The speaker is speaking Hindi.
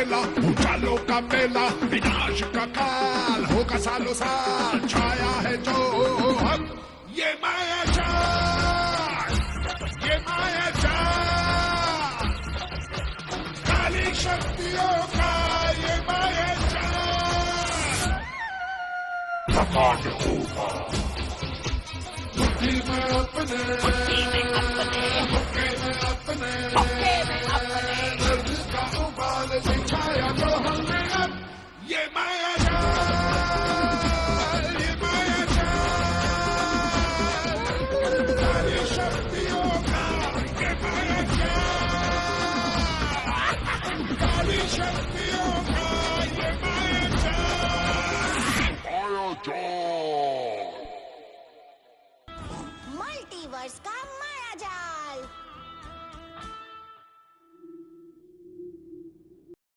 खेला, उछालों का मेला, विनाश का काल होगा सालों साल, छाया है जो अब ये माया जाल, ये माया जाल, काली शक्तियों का ये माया जाल। प्रकाश होगा मुट्ठी में अपने, हुक्के में अपने, दर्द का उबाल दिखाया तो हमने अब ये माया जाल, ये माया जाल, सारी शक्तियों का ये माया जाल, सारी शक्तियों का ये माया जाल, माया जाल, मल्टीवर्स का माया जाल।